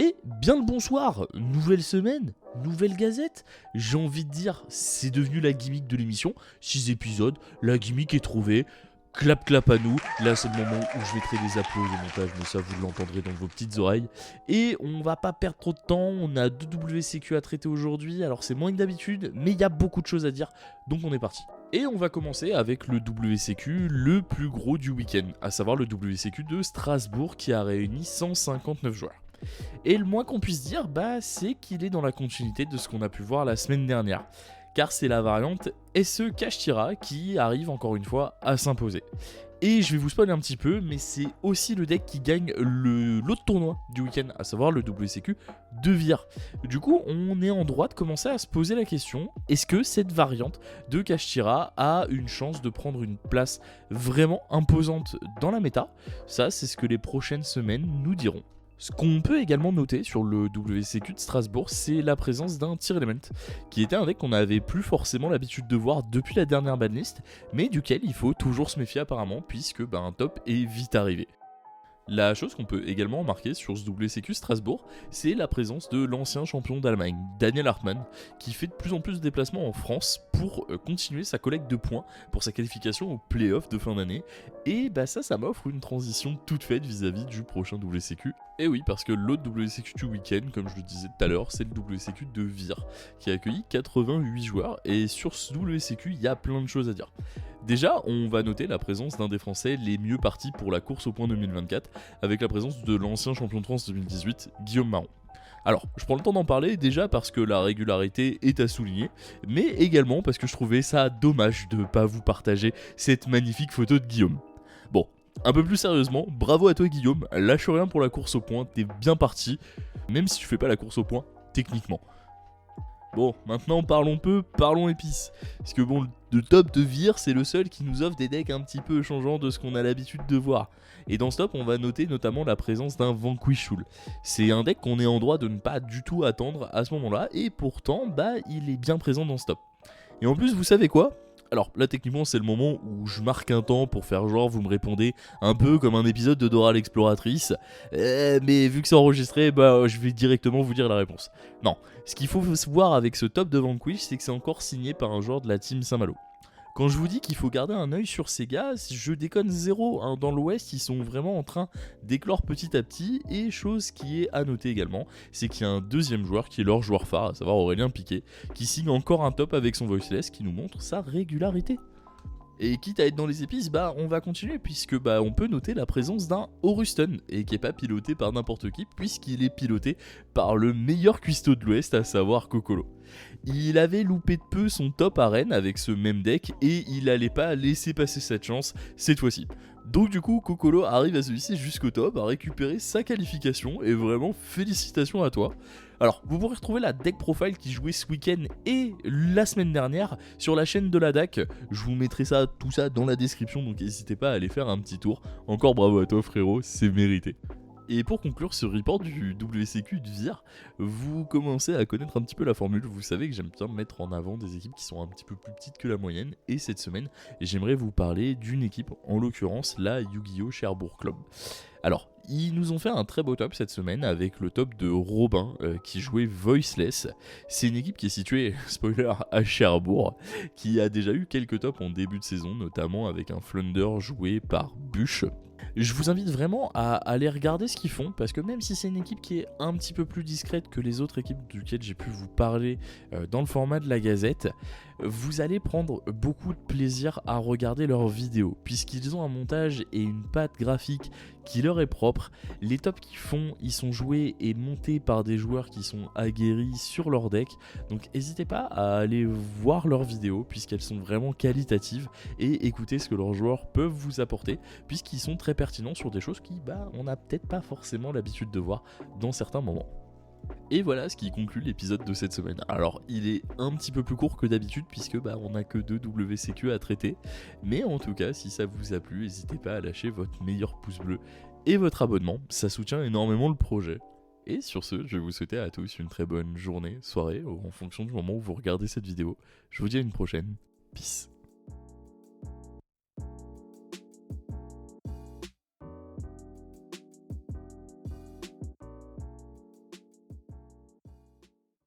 Et bien le bonsoir, nouvelle semaine, nouvelle gazette. J'ai envie de dire, c'est devenu la gimmick de l'émission. 6 épisodes, la gimmick est trouvée. Clap clap à nous. Là c'est le moment où je mettrai des applaudissements au montage, mais ça vous l'entendrez dans vos petites oreilles. Et on va pas perdre trop de temps, on a 2 WCQ à traiter aujourd'hui. Alors c'est moins que d'habitude, mais il y a beaucoup de choses à dire, donc on est parti. Et on va commencer avec le WCQ le plus gros du week-end, à savoir le WCQ de Strasbourg qui a réuni 159 joueurs. Et le moins qu'on puisse dire, c'est qu'il est dans la continuité de ce qu'on a pu voir la semaine dernière. Car c'est la variante SE Kashtira qui arrive encore une fois à s'imposer. Et je vais vous spoiler un petit peu, mais c'est aussi le deck qui gagne l'autre tournoi du week-end, à savoir le WCQ de Vire. Du coup, on est en droit de commencer à se poser la question, est-ce que cette variante de Kashtira a une chance de prendre une place vraiment imposante dans la méta? Ça, c'est ce que les prochaines semaines nous diront. Ce qu'on peut également noter sur le WCQ de Strasbourg, c'est la présence d'un Tier Element, qui était un deck qu'on n'avait plus forcément l'habitude de voir depuis la dernière banlist, mais duquel il faut toujours se méfier apparemment, puisque un top est vite arrivé. La chose qu'on peut également remarquer sur ce WCQ Strasbourg, c'est la présence de l'ancien champion d'Allemagne, Daniel Hartmann, qui fait de plus en plus de déplacements en France pour continuer sa collecte de points pour sa qualification aux playoffs de fin d'année. Et ça m'offre une transition toute faite vis-à-vis du prochain WCQ. Et oui, parce que l'autre WCQ du week-end, comme je le disais tout à l'heure, c'est le WCQ de Vire, qui a accueilli 88 joueurs, et sur ce WCQ, il y a plein de choses à dire. Déjà, on va noter la présence d'un des Français les mieux partis pour la course au point 2024, avec la présence de l'ancien champion de France 2018, Guillaume Marron. Alors, je prends le temps d'en parler déjà parce que la régularité est à souligner, mais également parce que je trouvais ça dommage de ne pas vous partager cette magnifique photo de Guillaume. Bon, un peu plus sérieusement, bravo à toi Guillaume, lâche rien pour la course au point, t'es bien parti, même si tu fais pas la course au point, techniquement. Bon, maintenant parlons peu, parlons épices. Parce que le top de Vire, c'est le seul qui nous offre des decks un petit peu changeants de ce qu'on a l'habitude de voir. Et dans ce top, on va noter notamment la présence d'un Vanquishul. C'est un deck qu'on est en droit de ne pas du tout attendre à ce moment-là, et pourtant, il est bien présent dans ce top. Et en plus, vous savez quoi ? Alors là techniquement c'est le moment où je marque un temps pour faire genre vous me répondez un peu comme un épisode de Dora l'exploratrice, mais vu que c'est enregistré, je vais directement vous dire la réponse. Non, ce qu'il faut voir avec ce top de Vanquish, c'est que c'est encore signé par un joueur de la team Saint-Malo. Quand je vous dis qu'il faut garder un œil sur ces gars, je déconne zéro, hein. Dans l'Ouest, ils sont vraiment en train d'éclore petit à petit, et chose qui est à noter également, c'est qu'il y a un deuxième joueur qui est leur joueur phare, à savoir Aurélien Piquet, qui signe encore un top avec son Voiceless qui nous montre sa régularité. Et quitte à être dans les épices, on va continuer puisque on peut noter la présence d'un Oruston et qui est pas piloté par n'importe qui puisqu'il est piloté par le meilleur cuistot de l'Ouest, à savoir Kokolo. Il avait loupé de peu son top à Rennes avec ce même deck et il allait pas laisser passer cette chance cette fois-ci. Donc du coup, Kokolo arrive à celui-ci jusqu'au top, à récupérer sa qualification et vraiment félicitations à toi. Alors, vous pourrez retrouver la deck profile qui jouait ce week-end et la semaine dernière sur la chaîne de la DAC. Je vous mettrai tout ça dans la description, donc n'hésitez pas à aller faire un petit tour. Encore bravo à toi frérot, c'est mérité. Et pour conclure ce report du WCQ de Vire, vous commencez à connaître un petit peu la formule. Vous savez que j'aime bien mettre en avant des équipes qui sont un petit peu plus petites que la moyenne. Et cette semaine, j'aimerais vous parler d'une équipe, en l'occurrence la Yu-Gi-Oh! Cherbourg Club. Alors, ils nous ont fait un très beau top cette semaine avec le top de Robin qui jouait Voiceless. C'est une équipe qui est située, spoiler, à Cherbourg, qui a déjà eu quelques tops en début de saison, notamment avec un Flunder joué par Bûche. Je vous invite vraiment à aller regarder ce qu'ils font, parce que même si c'est une équipe qui est un petit peu plus discrète que les autres équipes duquel j'ai pu vous parler dans le format de la Gazette, vous allez prendre beaucoup de plaisir à regarder leurs vidéos, puisqu'ils ont un montage et une patte graphique qui leur est propre. Les tops qu'ils font, ils sont joués et montés par des joueurs qui sont aguerris sur leur deck, donc n'hésitez pas à aller voir leurs vidéos, puisqu'elles sont vraiment qualitatives, et écouter ce que leurs joueurs peuvent vous apporter, puisqu'ils sont très pertinents sur des choses qui, on n'a peut-être pas forcément l'habitude de voir dans certains moments. Et voilà ce qui conclut l'épisode de cette semaine. Alors il est un petit peu plus court que d'habitude puisque on n'a que 2 WCQ à traiter. Mais en tout cas si ça vous a plu, n'hésitez pas à lâcher votre meilleur pouce bleu et votre abonnement, ça soutient énormément le projet. Et sur ce, je vais vous souhaiter à tous une très bonne journée, soirée, en fonction du moment où vous regardez cette vidéo. Je vous dis à une prochaine. Peace.